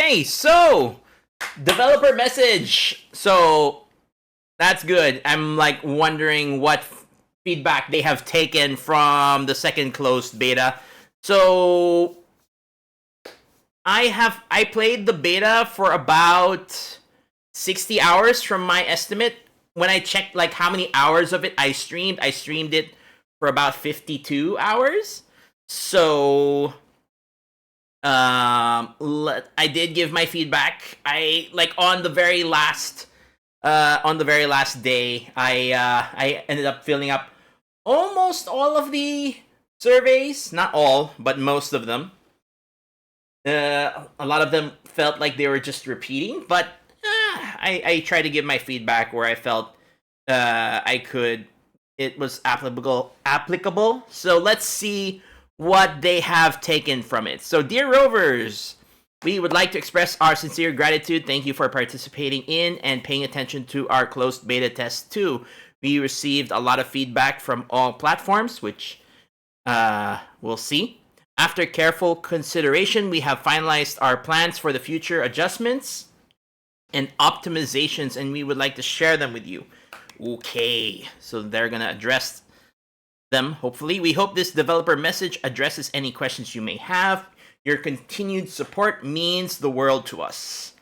Okay, so developer message. So that's good. I'm like wondering what feedback they have taken from the second closed beta. So I played the beta for about 60 hours from my estimate. When I checked like how many hours of it I streamed it for about 52 hours. So I did give my feedback. I like on the very last day, I ended up filling up almost all of the surveys. Not all, but most of them. A lot of them felt like they were just repeating, but I tried to give my feedback where I felt it was applicable. So let's see what they have taken from it. So, dear Rovers, we would like to express our sincere gratitude. Thank you for participating in and paying attention to our closed beta test 2. We received a lot of feedback from all platforms, which we'll see. After careful consideration, we have finalized our plans for the future adjustments and optimizations, and we would like to share them with you. Okay, so they're going to address them, hopefully. We hope this developer message addresses any questions you may have. Your continued support means the world to us.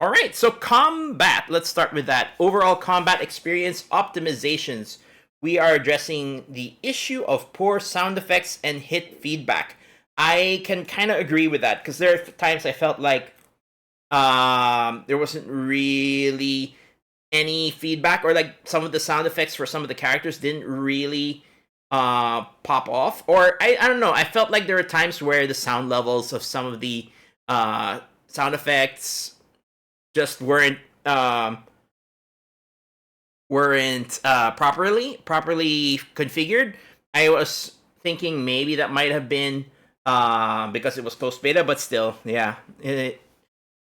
All right, so combat. Let's start with that. Overall combat experience optimizations. We are addressing the issue of poor sound effects and hit feedback. I can kind of agree with that because there are times I felt like there wasn't really any feedback, or like some of the sound effects for some of the characters didn't really pop off, or I don't know. I felt like there were times where the sound levels of some of the sound effects just weren't properly configured. I was thinking maybe that might have been because it was post beta, but still, yeah.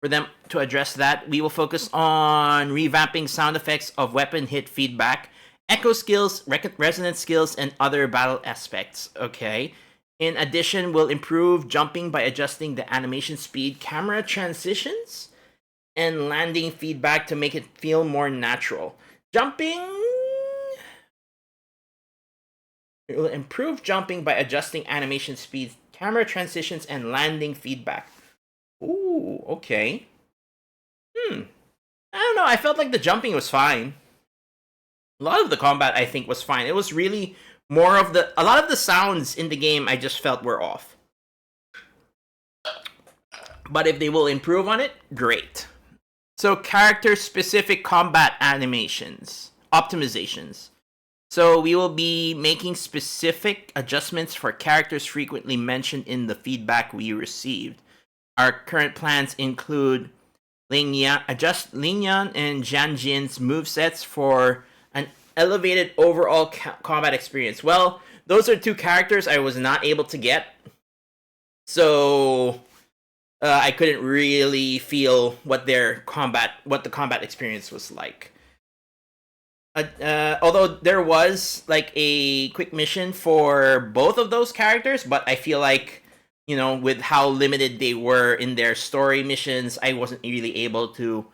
For them to address that, we will focus on revamping sound effects of weapon hit feedback, echo skills, resonance skills, and other battle aspects. Okay. In addition, we'll improve jumping by adjusting the animation speed, camera transitions, and landing feedback to make it feel more natural. Jumping. It will improve jumping by adjusting animation speed, camera transitions, and landing feedback. Ooh, okay. I don't know. I felt like the jumping was fine. A lot of the combat, I think, was fine. It was really more of a lot of the sounds in the game I just felt were off. But if they will improve on it, great. So, character-specific combat animations, optimizations. So, we will be making specific adjustments for characters frequently mentioned in the feedback we received. Our current plans include adjust Lingyan and Janjin's movesets for an elevated overall combat experience. Well, those are two characters I was not able to get, so I couldn't really feel what the combat experience was like. Although there was like a quick mission for both of those characters, but I feel like, you know, with how limited they were in their story missions, I wasn't really able to.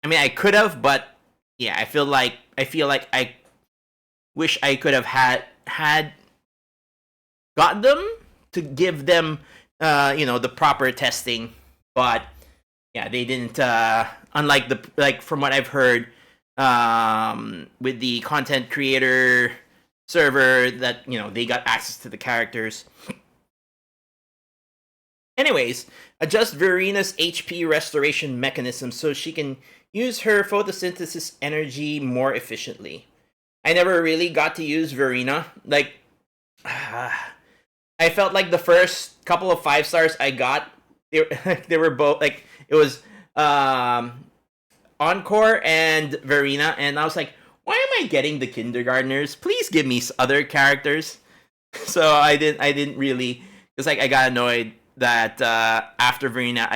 I mean, I could have, but yeah, I feel like I wish I could have had got them to give them, the proper testing, but yeah, they didn't. Unlike from what I've heard, with the content creator server, that they got access to the characters. Anyways, adjust Verina's HP restoration mechanism so she can use her photosynthesis energy more efficiently. I never really got to use Verina. Like, I felt like the first couple of 5 stars I got, they were both like, it was Encore and Verina, and I was like, why am I getting the kindergartners? Please give me other characters. So I didn't really. It's like I got annoyed that after Verina,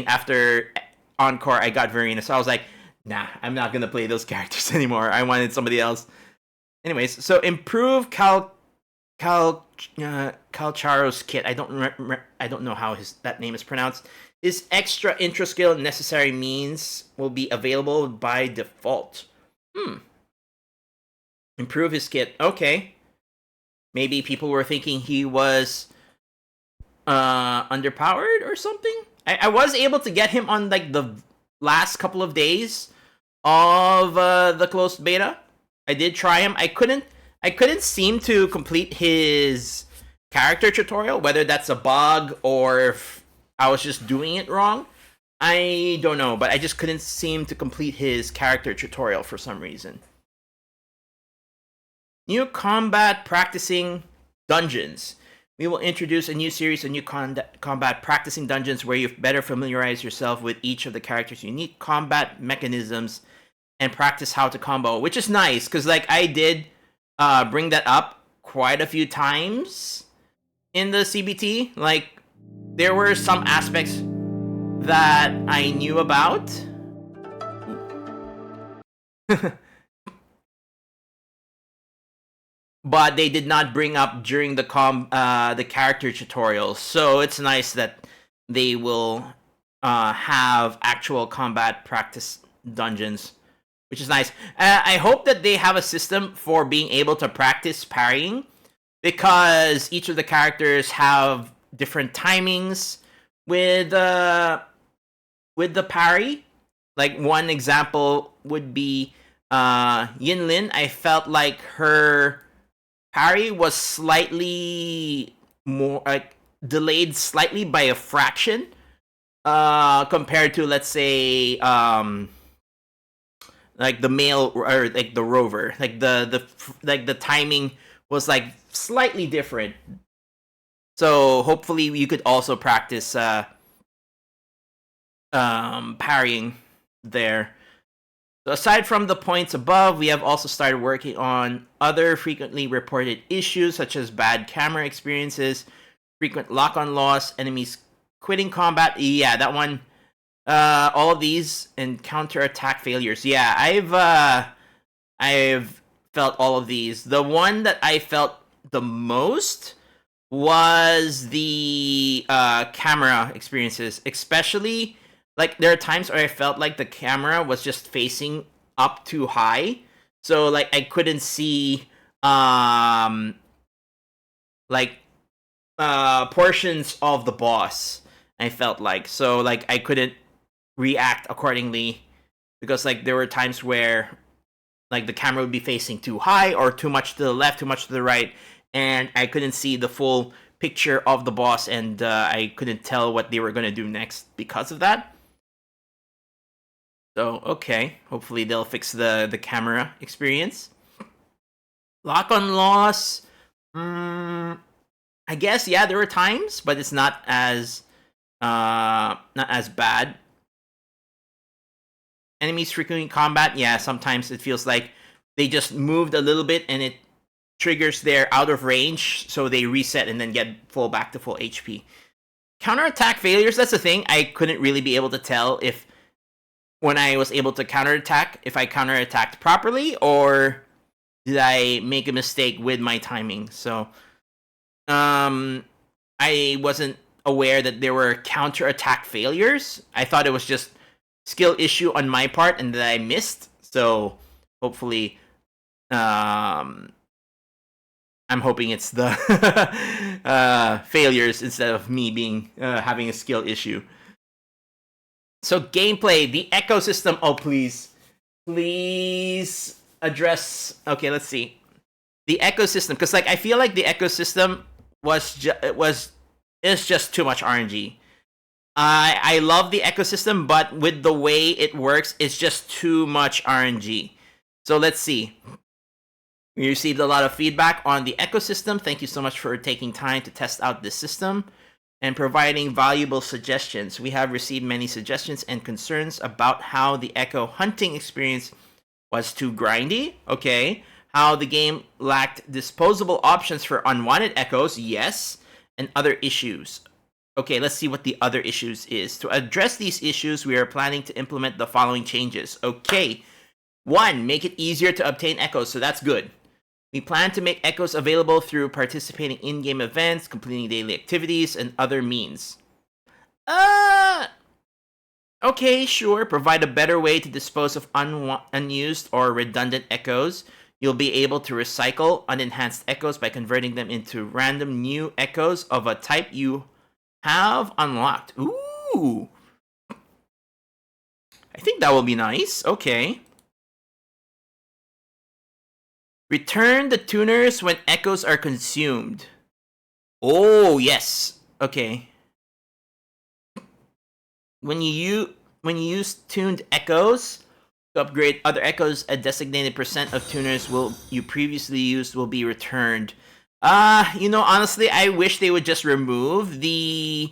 after Encore, I got Verina. So I was like, nah, I'm not gonna play those characters anymore. I wanted somebody else. Anyways, so improve Calcharo's kit. I don't know how that name is pronounced. Is extra intro skill necessary means will be available by default. Improve his kit. Okay. Maybe people were thinking he was underpowered or something. I was able to get him on like the last couple of days of the closed beta. I did try him. I couldn't seem to complete his character tutorial, whether that's a bug or if I was just doing it wrong. I don't know, but I just couldn't seem to complete his character tutorial for some reason. New combat practicing dungeons. We will introduce a new series of new combat practicing dungeons where you better familiarize yourself with each of the characters' unique combat mechanisms and practice how to combo, which is nice because like I did bring that up quite a few times in the CBT. Like there were some aspects that I knew about. But they did not bring up during the character tutorials. So it's nice that they will have actual combat practice dungeons, which is nice. I hope that they have a system for being able to practice parrying, because each of the characters have different timings with the parry. Like one example would be Yinlin. I felt like her parry was slightly more delayed slightly by a fraction compared to, let's say, like the male or like the rover. Like the timing was like slightly different. So hopefully you could also practice parrying there. So aside from the points above, we have also started working on other frequently reported issues such as bad camera experiences, frequent lock-on loss, enemies quitting combat. Yeah, that one. All of these and counter-attack failures. Yeah, I've felt all of these. The one that I felt the most was the camera experiences, especially. Like, there are times where I felt like the camera was just facing up too high. So, like, I couldn't see, portions of the boss, I felt like. So, like, I couldn't react accordingly. Because, like, there were times where, like, the camera would be facing too high or too much to the left, too much to the right. And I couldn't see the full picture of the boss. And I couldn't tell what they were going to do next because of that. So, okay. Hopefully they'll fix the camera experience. Lock-on loss. I guess, yeah, there were times, but it's not as bad. Enemies frequently combat. Yeah, sometimes it feels like they just moved a little bit and it triggers their out of range, so they reset and then get back to full HP. Counterattack failures, that's the thing. I couldn't really be able to tell if when I was able to counterattack, if I counterattacked properly, or did I make a mistake with my timing. So, I wasn't aware that there were counterattack failures. I thought it was just skill issue on my part and that I missed. So, hopefully, I'm hoping it's the failures instead of me being having a skill issue. So gameplay, the ecosystem. Oh, please address. Okay, let's see the ecosystem, because like I feel like the ecosystem is just too much RNG. I love the ecosystem, but with the way it works, it's just too much RNG. So let's see. We received a lot of feedback on the ecosystem. Thank you so much for taking time to test out this system and providing valuable suggestions. We have received many suggestions and concerns about how the echo hunting experience was too grindy. Okay. How the game lacked disposable options for unwanted echoes. Yes. And other issues. Okay, let's see what the other issues is. To address these issues, we are planning to implement the following changes. Okay. 1, make it easier to obtain echoes. So that's good. We plan to make echoes available through participating in-game events, completing daily activities, and other means. Uh, okay, sure. Provide a better way to dispose of unused or redundant echoes. You'll be able to recycle unenhanced echoes by converting them into random new echoes of a type you have unlocked. Ooh. I think that will be nice. Okay. Return the tuners when echoes are consumed. Oh, yes. Okay. When you use tuned echoes to upgrade other echoes, a designated percent of tuners you previously used will be returned. Honestly, I wish they would just remove the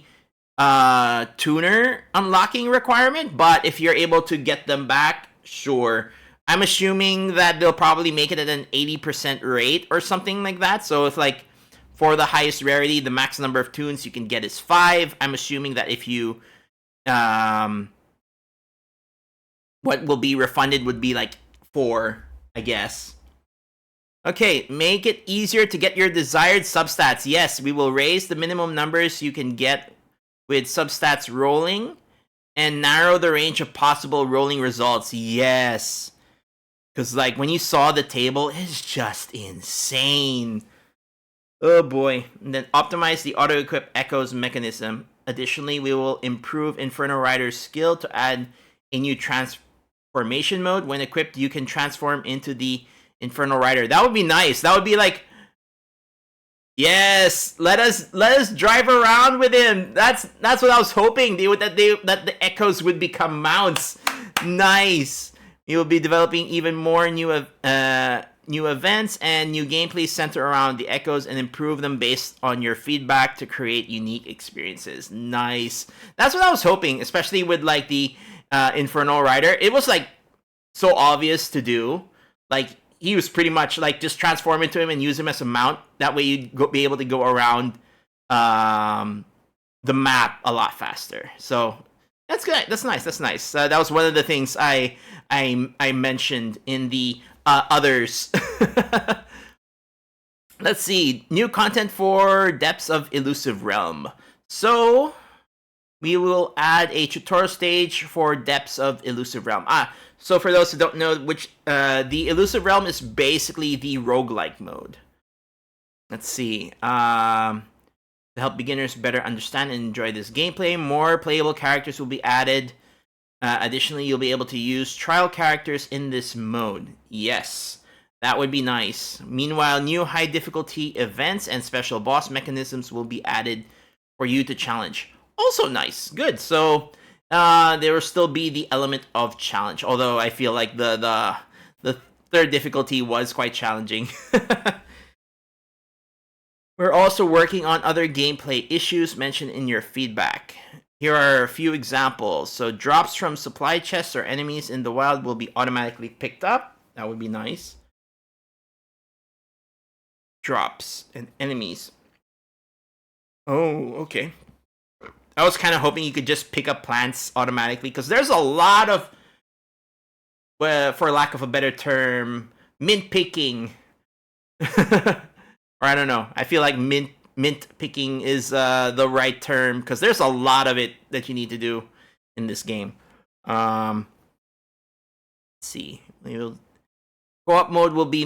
tuner unlocking requirement, but if you're able to get them back, sure. I'm assuming that they'll probably make it at an 80% rate or something like that. So if like for the highest rarity, the max number of tunes you can get is 5. I'm assuming that if you what will be refunded would be like 4, I guess. Okay, make it easier to get your desired substats. Yes, we will raise the minimum numbers you can get with substats rolling and narrow the range of possible rolling results. Yes. Because, like, when you saw the table, it's just insane. Oh boy. And then optimize the auto-equip echoes mechanism. Additionally, we will improve Inferno Rider's skill to add a new transformation mode. When equipped, you can transform into the Inferno Rider. That would be nice. That would be like, yes, let us drive around with him. That's what I was hoping. That the echoes would become mounts. Nice. We will be developing even more new events and new gameplay center around the echoes and improve them based on your feedback to create unique experiences. Nice. That's what I was hoping, especially with like the Inferno Rider. It was like so obvious to do. Like he was pretty much like just transform into him and use him as a mount. That way you'd be able to go around the map a lot faster. So that's good. That's nice. That's nice. That was one of the things I mentioned in the others. Let's see. New content for Depths of Elusive Realm. So we will add a tutorial stage for Depths of Elusive Realm. So for those who don't know, which the Elusive Realm is basically the roguelike mode. Let's see. To help beginners better understand and enjoy this gameplay, more playable characters will be added. Additionally, you'll be able to use trial characters in this mode. Yes, that would be nice. Meanwhile, new high difficulty events and special boss mechanisms will be added for you to challenge. Also nice. Good. So there will still be the element of challenge, although I feel like the third difficulty was quite challenging. We're also working on other gameplay issues mentioned in your feedback. Here are a few examples. So drops from supply chests or enemies in the wild will be automatically picked up. That would be nice. Drops and enemies. Oh, okay. I was kind of hoping you could just pick up plants automatically, because there's a lot of, for lack of a better term, mint picking. Or I don't know. I feel like mint picking is the right term, because there's a lot of it that you need to do in this game. Let's see. Co-op mode will be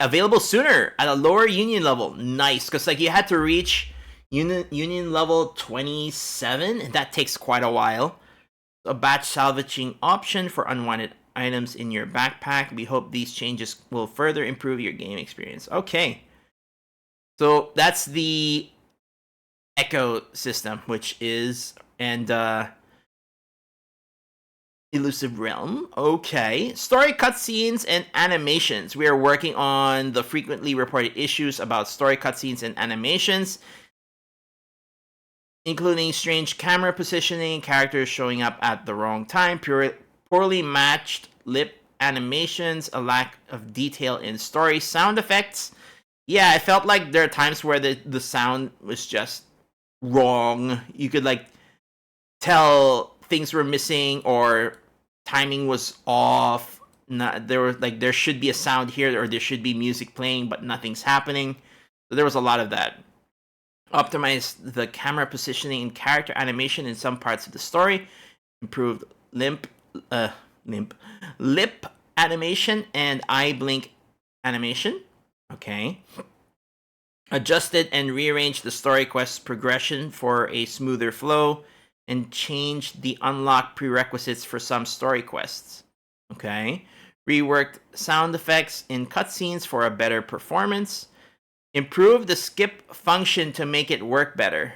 available sooner at a lower union level. Nice, because like you had to reach union level 27, and that takes quite a while. A batch salvaging option for unwanted items in your backpack. We hope these changes will further improve your game experience. Okay. So that's the Echo system, which is Elusive Realm. Okay. Story cutscenes and animations. We are working on the frequently reported issues about story cutscenes and animations, including strange camera positioning, characters showing up at the wrong time, poorly matched lip animations, a lack of detail in story, sound effects. Yeah, I felt like there are times where the sound was just wrong. You could like tell things were missing or timing was off. There should be a sound here or there should be music playing, but nothing's happening. So there was a lot of that. optimized the camera positioning and character animation in some parts of the story, improved lip animation and eye blink animation. Okay. Adjusted and rearranged the story quest progression for a smoother flow, and changed the unlock prerequisites for some story quests. Okay. Reworked sound effects in cutscenes for a better performance. Improved the skip function to make it work better.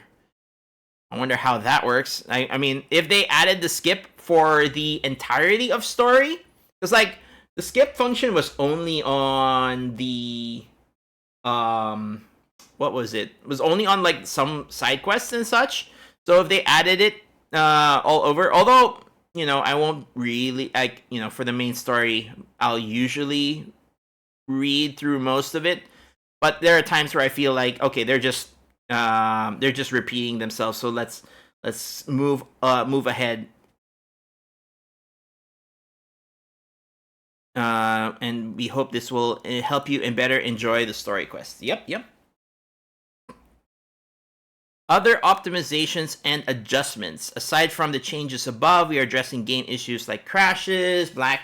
I wonder how that works. I mean, if they added the skip for the entirety of story, because like the skip function was only on the what was it? It was only on like some side quests and such. So if they added it all over, although I won't really like for the main story, I'll usually read through most of it. But there are times where I feel like okay, they're just repeating themselves. So let's move ahead. And we hope this will help you and better enjoy the story quest. Yep. Other optimizations and adjustments. Aside from the changes above, we are addressing game issues like crashes, blank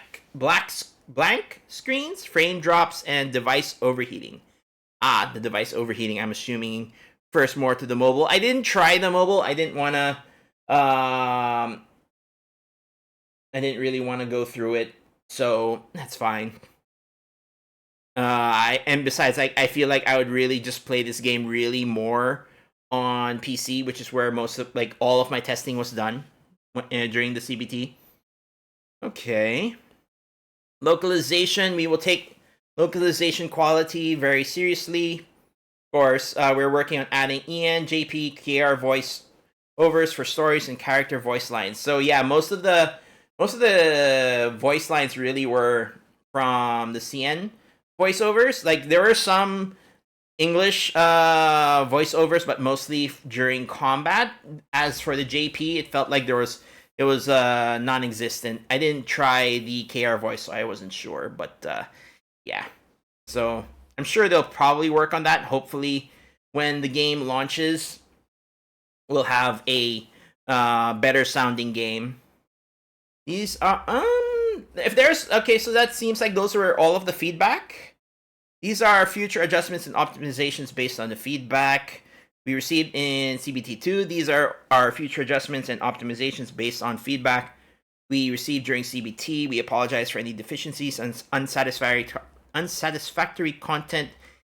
screens, frame drops, and device overheating. The device overheating, I'm assuming first more to the mobile. I didn't try the mobile. I didn't want to I didn't really want to go through it, so that's fine. And besides, I feel like I would really just play this game really more on PC, which is where most of like all of my testing was done during the CBT. Okay. Localization, we will take localization quality very seriously. Of course, we're working on adding EN, JP, KR voice overs for stories and character voice lines. So yeah, most of the voice lines really were from the CN voiceovers. Like there were some English voiceovers, but mostly during combat. As for the JP, it felt like it was non-existent. I didn't try the KR voice, so I wasn't sure. But yeah, so I'm sure they'll probably work on that. Hopefully, when the game launches, we'll have a better sounding game. These are if there's okay, so that seems like those were all of the feedback. These are future adjustments and optimizations based on the feedback we received in CBT2. These are our future adjustments and optimizations based on feedback we received during CBT. We apologize for any deficiencies and unsatisfactory content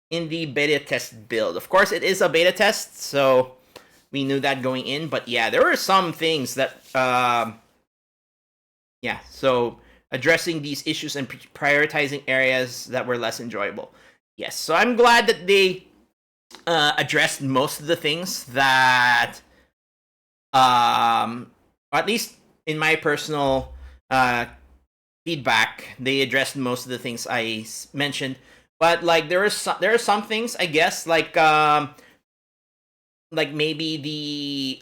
in the beta test build. Of course, it is a beta test, so we knew that going in. But yeah, there were some things that, so addressing these issues and prioritizing areas that were less enjoyable. Yes, so I'm glad that they addressed most of the things that, at least in my personal feedback, they addressed most of the things I mentioned. But like there are some things, I guess, like maybe they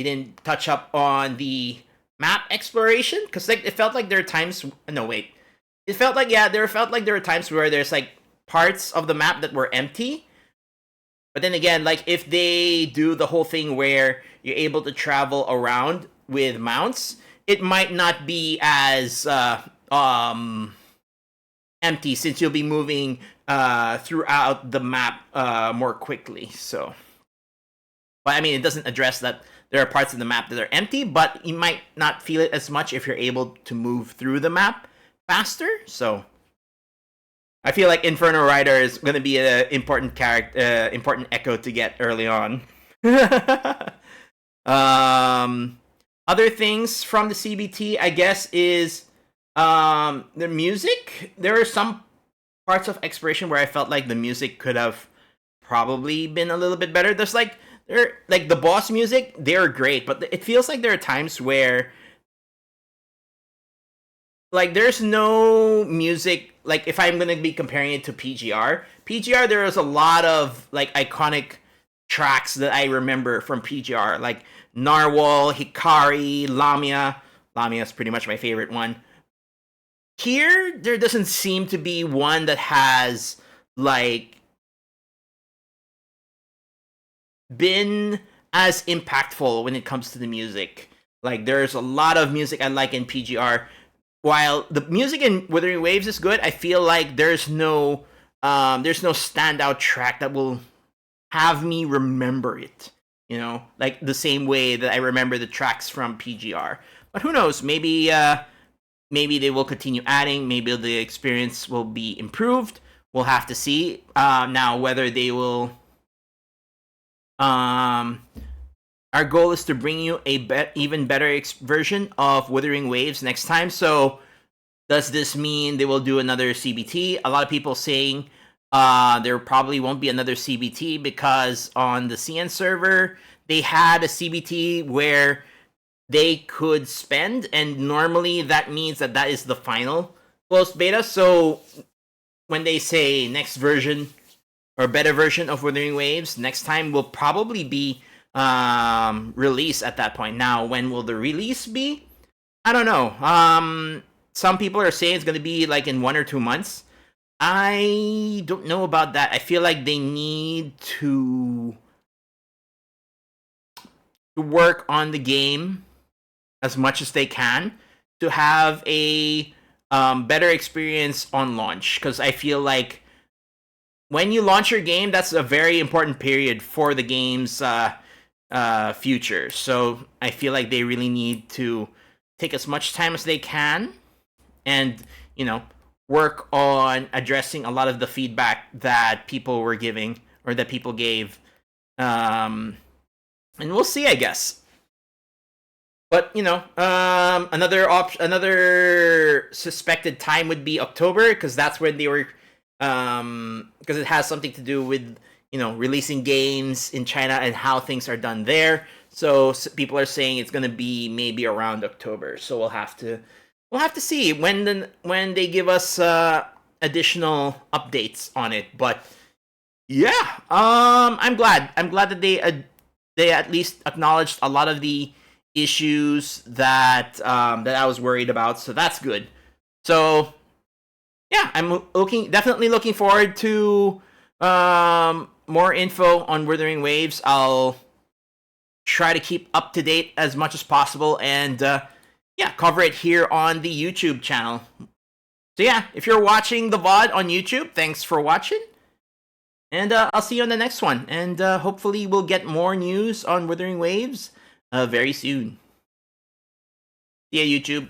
didn't touch up on the map exploration, because like it felt like there are times. No, wait. It felt like there were times where there's like parts of the map that were empty. But then again, like if they do the whole thing where you're able to travel around with mounts, it might not be as empty, since you'll be moving throughout the map more quickly. So, but I mean, it doesn't address that there are parts of the map that are empty, but you might not feel it as much if you're able to move through the map faster. So I feel like Inferno Rider is going to be an important character, important echo to get early on. Other things from the CBT, I guess, is the music. There are some parts of exploration where I felt like the music could have probably been a little bit better. There's like the boss music, they're great, but it feels like there are times where like there's no music. Like if I'm gonna be comparing it to PGR, there was a lot of like iconic tracks that I remember from PGR, like Narwhal, Hikari, Lamia. Lamia is pretty much my favorite one. Here, there doesn't seem to be one that has like been as impactful when it comes to the music. Like there's a lot of music I like in PGR. While the music in Wuthering Waves is good, I feel like there's no standout track that will have me remember it. You know, like the same way that I remember the tracks from PGR. But who knows? Maybe they will continue adding. Maybe the experience will be improved. We'll have to see now whether they will. Our goal is to bring you a even better version of Wuthering Waves next time. So, does this mean they will do another CBT? A lot of people saying there probably won't be another CBT because on the CN server they had a CBT where they could spend, and normally that means that that is the final closed beta. So when they say next version or better version of Wuthering Waves, next time will probably be release at that point. Now, when will the release be? I don't know. Some people are saying it's going to be like in 1 or 2 months. I don't know about that. I feel like they need to work on the game as much as they can to have a better experience on launch. Because I feel like when you launch your game, that's a very important period for the game's future. So I feel like they really need to take as much time as they can and, you know, work on addressing a lot of the feedback that people were giving or that people gave. And we'll see, I guess. But you know, another suspected time would be October because that's when they were, because it has something to do with releasing games in China and how things are done there. So people are saying it's gonna be maybe around October. So we'll have to see when they give us additional updates on it. But yeah, I'm glad that they at least acknowledged a lot of the issues that I was worried about. So that's good. So yeah, I'm definitely looking forward to more info on Wuthering Waves. I'll try to keep up to date as much as possible and cover it here on the YouTube channel. So yeah, if you're watching the VOD on YouTube, thanks for watching. And I'll see you on the next one. And hopefully we'll get more news on Wuthering Waves very soon. See ya, YouTube.